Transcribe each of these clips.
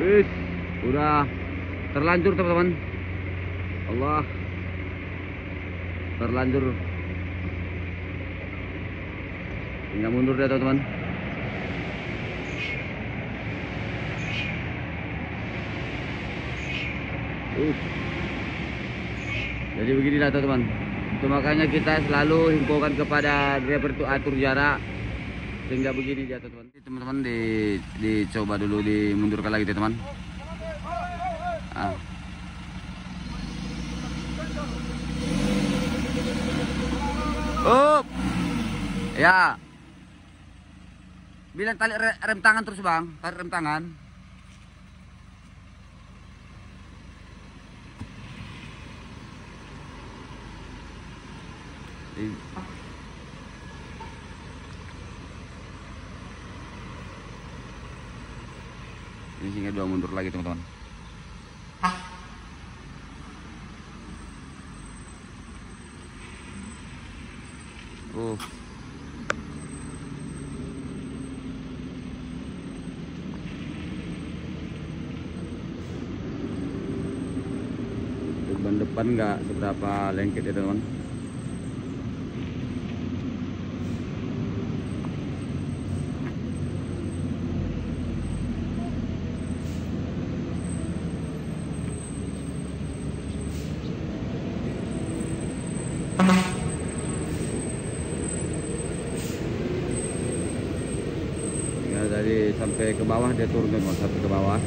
Wis, udah terlanjur teman-teman. Allah, terlanjur. Tinggal mundur deh teman-teman. Jadi beginilah teman-teman. Itu makanya kita selalu himbaukan kepada driver itu atur jarak sehingga begini dia teman-teman. Teman-teman dicoba dulu dimundurkan lagi teman-teman. Ya. Bilang tali rem tangan terus bang, tarik rem tangan. Ini sehingga dua mundur lagi teman-teman. Ban depan nggak seberapa lengket ya teman-teman. Ya, dari sampai ke bawah dia turun teman-teman, sampai ke bawah.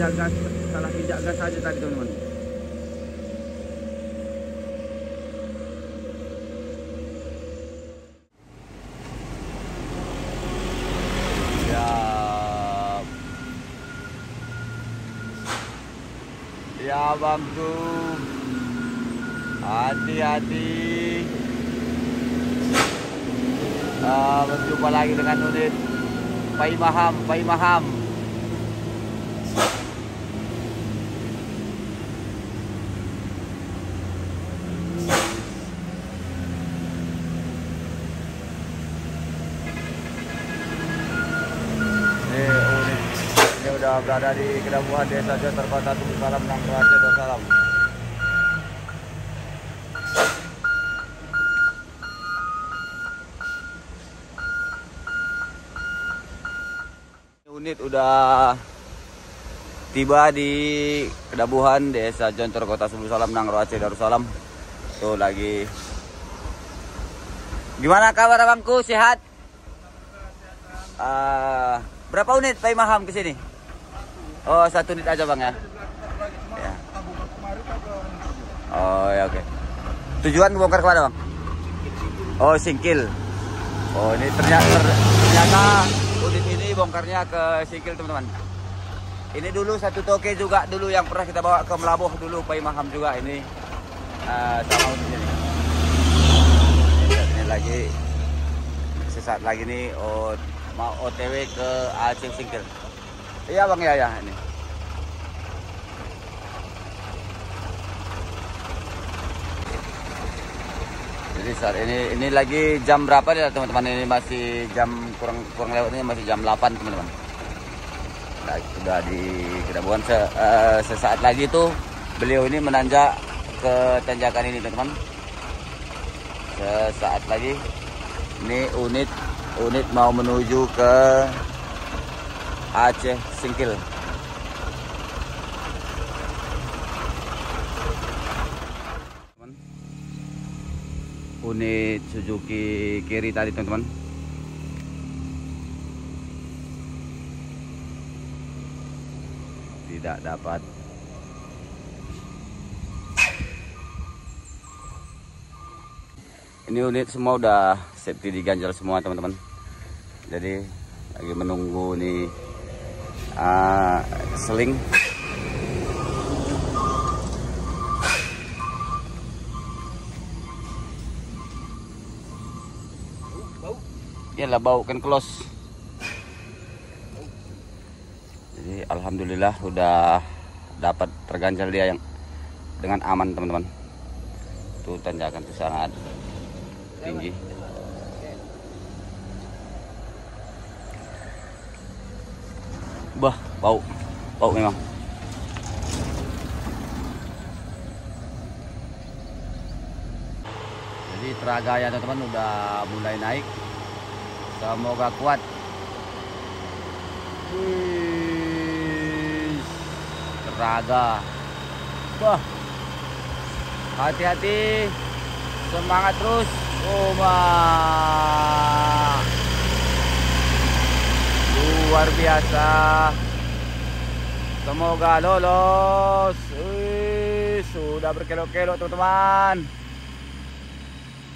Salah pijak gas aja tadi teman-teman. Ya bangku, hati-hati. Berjumpa lagi dengan unit Pai Maham. Sudah berada di Kedabuhan Desa Jontor Kota Tubuh Salam Nangro Aceh Darussalam. Unit udah tiba di Kedabuhan Desa Jontor Kota Tubuh Salam Nangro Aceh Darussalam. Tuh lagi. Gimana kabar abangku? Sehat? Berapa unit Pai Maham ke sini? Oh, 1 unit aja bang ya? Ya. Oh ya oke. Tujuan bongkar kemana bang? Oh Singkil. Oh ini ternyata unit ini bongkarnya ke Singkil teman-teman. Ini dulu satu toke juga dulu yang pernah kita bawa ke Melabuh dulu Pai Maham juga ini sama unit ini. Ini lagi sesaat lagi nih mau OTW ke Aceh Singkil. Iya bang ya ini. Jadi saat ini lagi jam berapa ya teman-teman? Ini masih jam kurang lewat, ini masih jam 8 teman-teman. Nah, sudah di Kedabuhan sesaat lagi tuh beliau ini menanjak ke tanjakan ini teman-teman. Sesaat lagi ini unit mau menuju ke Aceh Singkil. Unit Suzuki kiri tadi teman-teman. Tidak dapat. Ini unit semua udah safety diganjal semua teman-teman. Jadi lagi menunggu nih seling. Iyalah bau kan close. Jadi alhamdulillah udah dapat terganjal dia yang dengan aman teman-teman. Tuh tanjakan tuh sangat tinggi. Bah, bau memang. Jadi teraganya teman-teman udah mulai naik. Semoga kuat. Wih, teraga. Wah, hati-hati, semangat terus. Luar biasa. Semoga lolos. Wih, sudah berkelok-kelok teman-teman.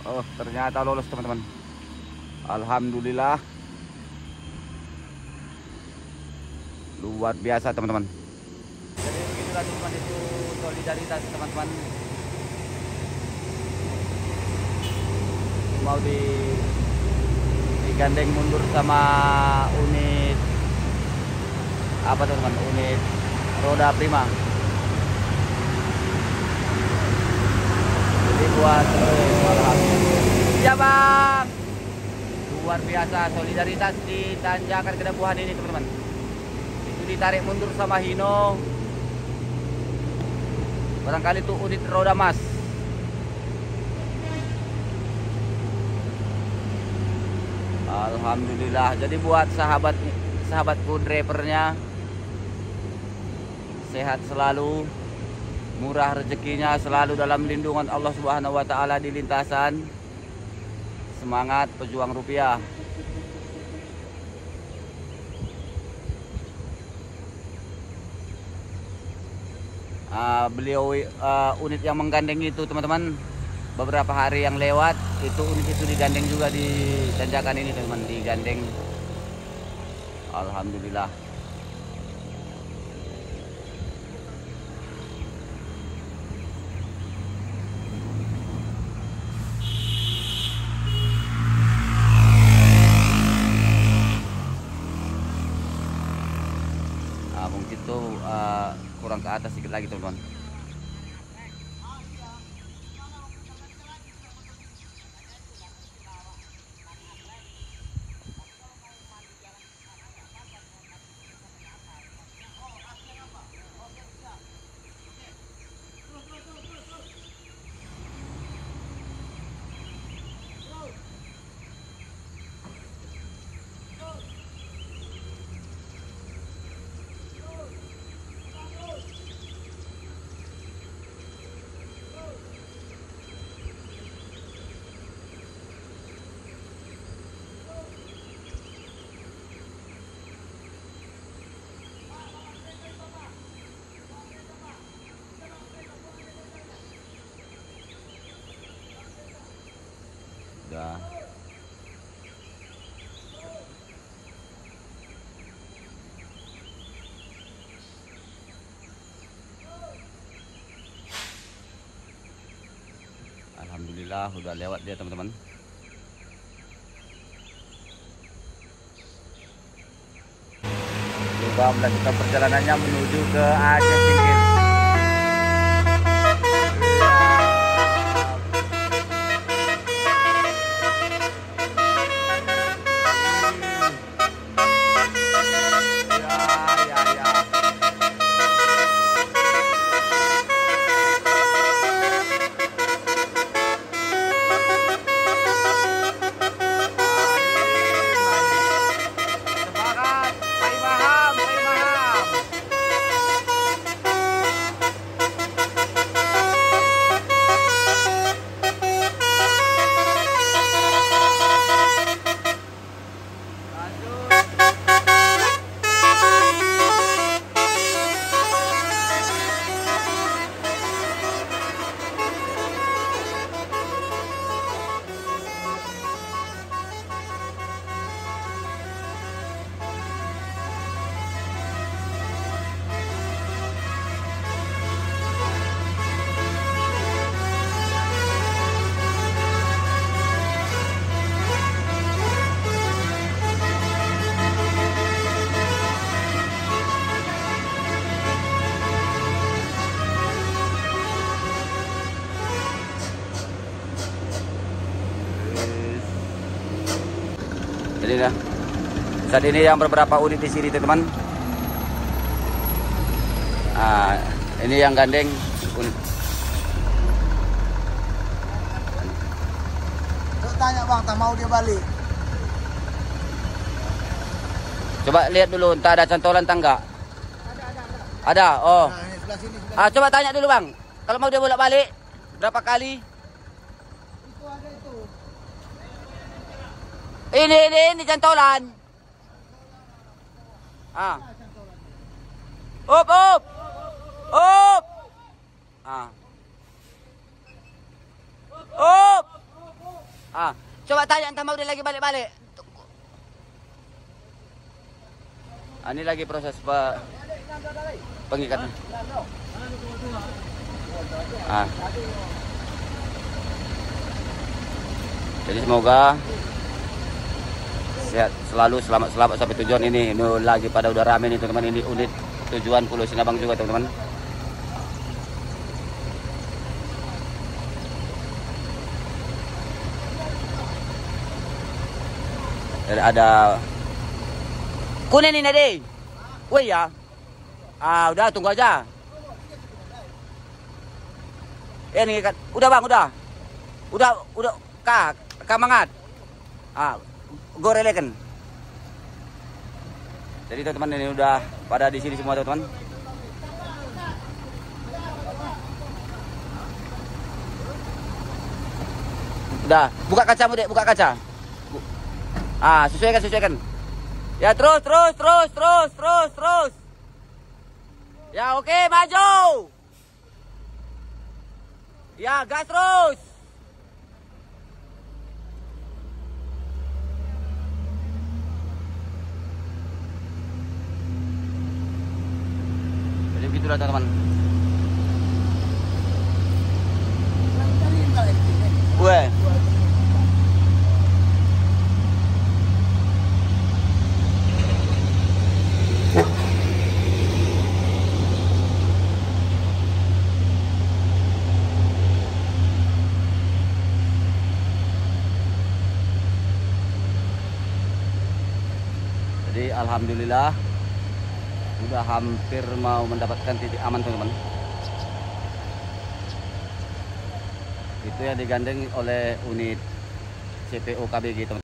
Oh, ternyata lolos teman-teman. Alhamdulillah. Luar biasa teman-teman. Jadi begitulah teman-teman, itu solidaritas teman-teman. Mau digandeng mundur sama unit apa teman-teman, unit roda prima. Jadi buat ya bang, luar biasa solidaritas di tanjakan Kedabuhan ini teman-teman. Itu ditarik mundur sama Hino, barangkali itu unit roda mas. Alhamdulillah. Jadi buat sahabatku drivernya, sehat selalu, murah rezekinya, selalu dalam lindungan Allah Subhanahu wa taala di lintasan. Semangat pejuang rupiah. Beliau unit yang menggandeng itu teman-teman, beberapa hari yang lewat itu unit itu digandeng juga di tanjakan ini teman-teman, digandeng. Alhamdulillah. Mungkin tuh kurang ke atas sedikit lagi teman-teman. Udah. Alhamdulillah udah lewat dia teman-teman. Coba melanjutkan perjalanannya menuju ke Aceh Singkil. Saat ini yang beberapa unit di sini teman-teman. Nah, ini yang gandeng unit. Tanya bang, tak mau dia balik. Coba lihat dulu, entah ada cantolan tangga. Ada. Oh. Nah, ini sebelah sini. Sebelah Coba tanya dulu bang, kalau mau dia bolak-balik berapa kali? itu ada itu. Ini cantolan. Up. Coba tanya entah mau dia lagi balik-balik. Ini lagi proses pengikatan. Jadi semoga sehat selalu, selamat sampai tujuan. Ini lagi pada udah rame nih teman-teman. Ini unit tujuan Pulau Sinabang juga teman-teman. Ada kuning ini deh. Woi ya. Udah tunggu aja. Ini kan udah bang, udah kamangat. Gorelekan. Jadi teman-teman ini udah pada di sini semua teman-teman. Udah, buka kacamu dek, buka kaca. Sesuaikan. Ya terus. Ya oke, maju. Ya gas terus. Jadi begitulah teman-teman. Weh. Jadi alhamdulillah udah hampir mau mendapatkan titik aman teman-teman. Itu yang digandeng oleh unit CPO KBG teman-teman.